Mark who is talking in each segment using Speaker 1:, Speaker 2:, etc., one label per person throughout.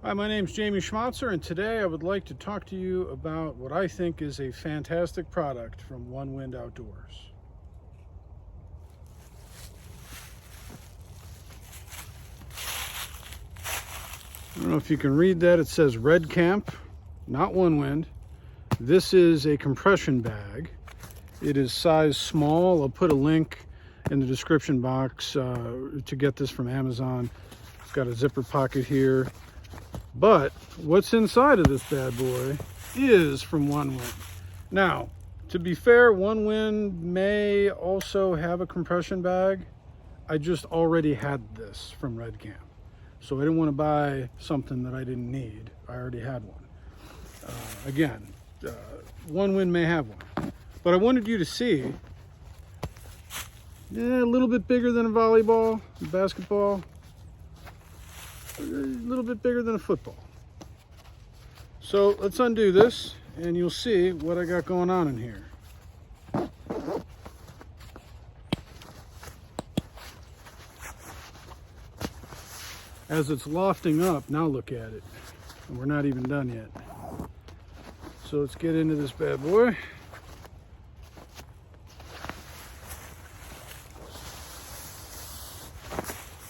Speaker 1: Hi, my name's Jamie Schmatzer, and today I would like to talk to you about what I think is a fantastic product from OneWind Outdoors. I don't know if you can read that. It says Red Camp, not OneWind. This is a compression bag. It is size small. I'll put a link in the description box to get this from Amazon. It's got a zipper pocket here. But what's inside of this bad boy is from OneWind. Now, to be fair, OneWind may also have a compression bag. I just already had this from Red Camp. So I didn't want to buy something that I didn't need. I already had one. OneWind may have one. But I wanted you to see, a little bit bigger than a volleyball, a basketball. A little bit bigger than a football. So let's undo this and you'll see what I got going on in here. As it's lofting up, now look at it. And we're not even done yet. So let's get into this bad boy.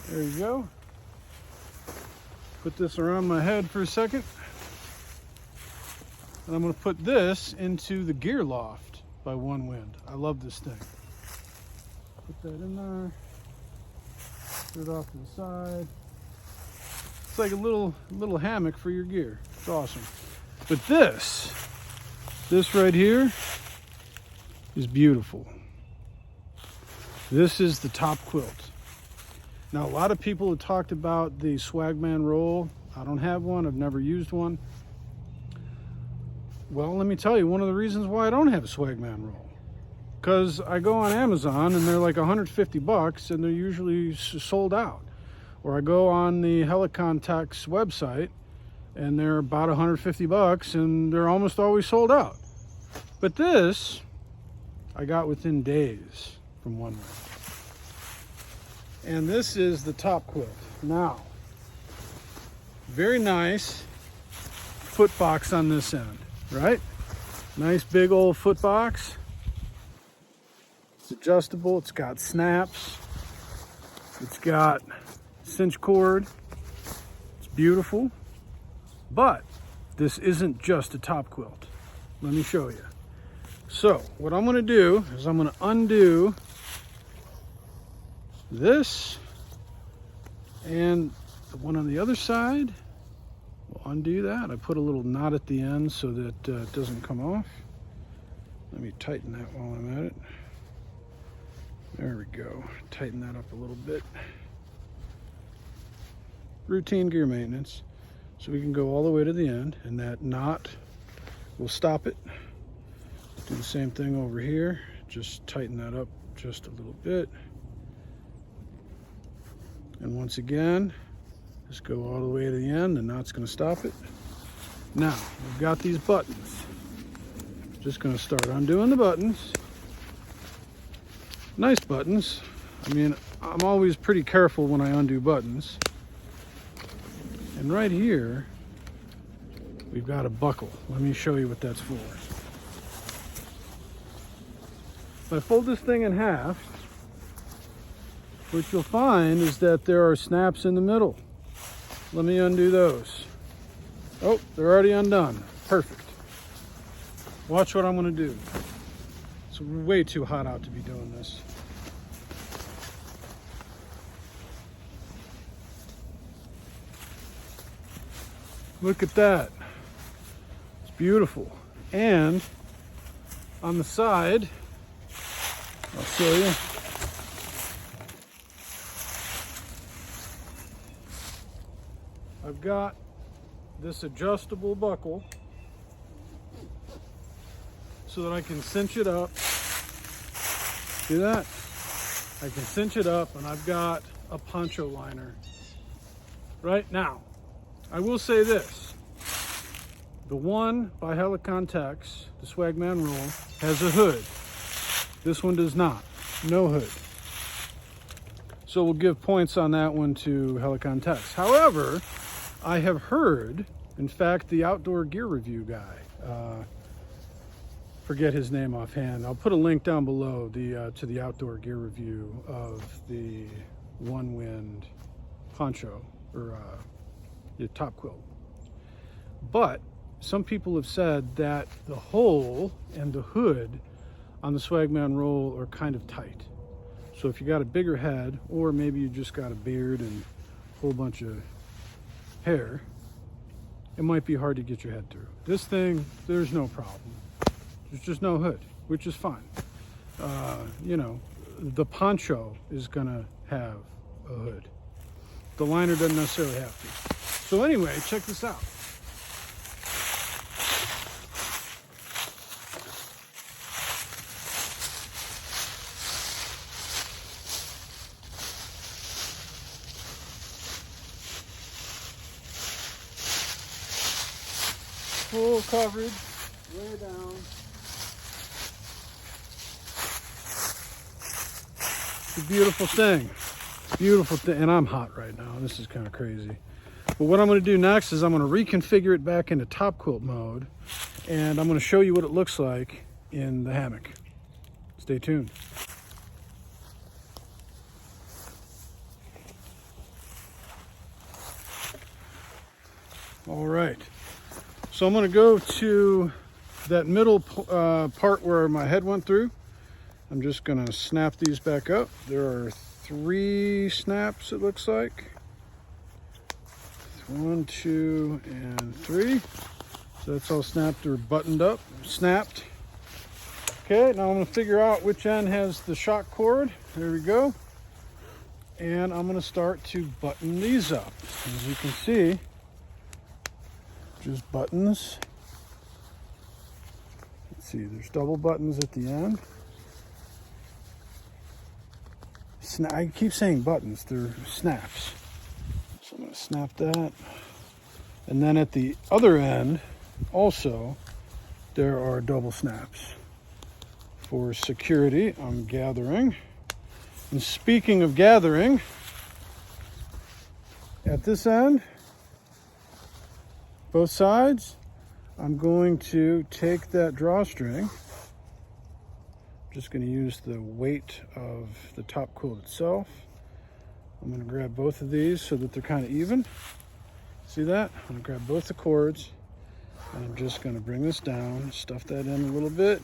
Speaker 1: There you go. Put this around my head for a second. And I'm going to put this into the gear loft by OneWind. I love this thing. Put that in there. Put it off to the side. It's like a little hammock for your gear. It's awesome. But this right here is beautiful. This is the Top Quilt. Now, a lot of people have talked about the Swagman Roll. I don't have one. I've never used one. Well, let me tell you one of the reasons why I don't have a Swagman Roll. Because I go on Amazon and they're like 150 bucks and they're usually sold out. Or I go on the Helikon-Tex website and they're about 150 bucks and they're almost always sold out. But this, I got within days from OneWind. And this is the Top Quilt. Now, very nice foot box on this end, right? Nice big old foot box. It's adjustable, it's got snaps, it's got cinch cord, it's beautiful. But this isn't just a top quilt. Let me show you. So what I'm gonna do is I'm gonna undo this and the one on the other side. We'll undo that. I put a little knot at the end so that it doesn't come off. Let me tighten that while I'm at it. There we go. Tighten that up a little bit. Routine gear maintenance. So we can go all the way to the end and that knot will stop it. Do the same thing over here. Just tighten that up just a little bit. And once again, just go all the way to the end, the knot's gonna stop it. Now, we've got these buttons. Just gonna start undoing the buttons. Nice buttons. I mean, I'm always pretty careful when I undo buttons. And right here, we've got a buckle. Let me show you what that's for. If I fold this thing in half, what you'll find is that there are snaps in the middle. Let me undo those. Oh, they're already undone. Perfect. Watch what I'm gonna do. It's way too hot out to be doing this. Look at that. It's beautiful. And on the side, I'll show you. I've got this adjustable buckle so that I can cinch it up. See that? I can cinch it up and I've got a poncho liner. Right now, I will say this. The one by Helikon-Tex, the Swagman Roll, has a hood. This one does not. No hood. So we'll give points on that one to Helikon-Tex. However, I have heard, in fact, the outdoor gear review guy, forget his name offhand. I'll put a link down below to the outdoor gear review of the OneWind Poncho, or the Top Quilt. But some people have said that the hole and the hood on the Swagman Roll are kind of tight. So if you got a bigger head, or maybe you just got a beard and a whole bunch of hair, it might be hard to get your head through. This thing, there's no problem. There's just no hood, which is fine. You know, the poncho is gonna have a hood. The liner doesn't necessarily have to. So anyway, check this out. Full coverage, way down. It's a beautiful thing. Beautiful thing. And I'm hot right now. This is kind of crazy. But what I'm going to do next is I'm going to reconfigure it back into top quilt mode. And I'm going to show you what it looks like in the hammock. Stay tuned. All right. So I'm going to go to that middle part where my head went through. I'm just going to snap these back up. There are 3 snaps, it looks like. 1, 2, and 3. So that's all snapped or buttoned up, snapped. Okay, now I'm going to figure out which end has the shock cord. There we go. And I'm going to start to button these up. As you can see, just buttons. Let's see, there's double buttons at the end. I keep saying buttons, they're snaps. So I'm going to snap that. And then at the other end, also, there are double snaps. For security, I'm gathering. And speaking of gathering, at this end, both sides, I'm going to take that drawstring. Just going to use the weight of the top quilt itself. I'm going to grab both of these so that they're kind of even. See that? I'm going to grab both the cords, and I'm just going to bring this down, stuff that in a little bit,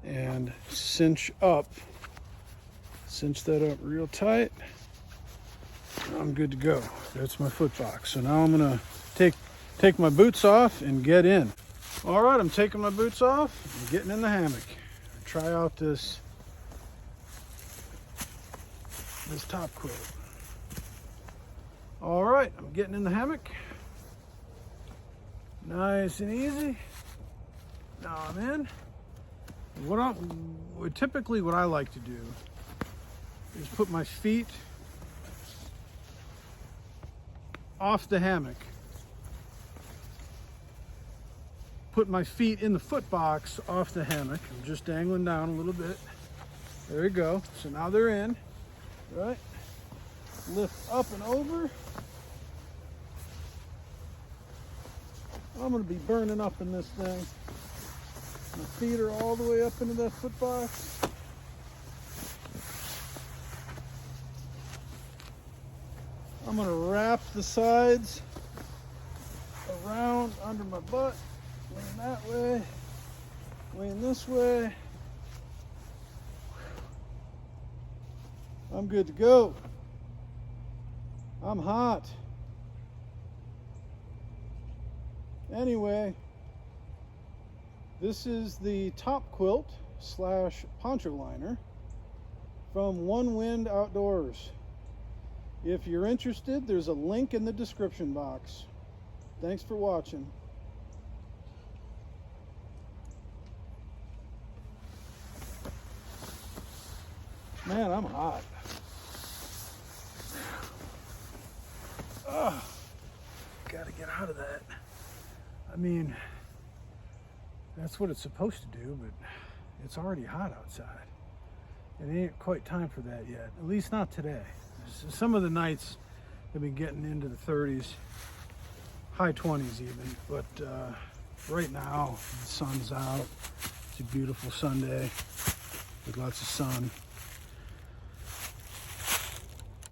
Speaker 1: and cinch that up real tight. I'm good to go. That's my foot box. So now I'm going to take my boots off and get in. All right, I'm taking my boots off and getting in the hammock. Try out this top quilt. All right, I'm getting in the hammock. Nice and easy. Now I'm in. Typically what I like to do is put my feet off the hammock. Put my feet in the foot box off the hammock. I'm just dangling down a little bit. There you go. So now they're in, right? Lift up and over. I'm gonna be burning up in this thing. My feet are all the way up into that foot box. I'm gonna wrap the sides around under my butt. Lean that way, lean this way. I'm good to go. I'm hot. Anyway, this is the top quilt / poncho liner from OneWind Outdoors. If you're interested, there's a link in the description box. Thanks for watching. Man, I'm hot. Oh, gotta get out of that. I mean, that's what it's supposed to do, but it's already hot outside. It ain't quite time for that yet, at least not today. Some of the nights have been getting into the 30s. high 20s even. But right now, the sun's out. It's a beautiful Sunday with lots of sun.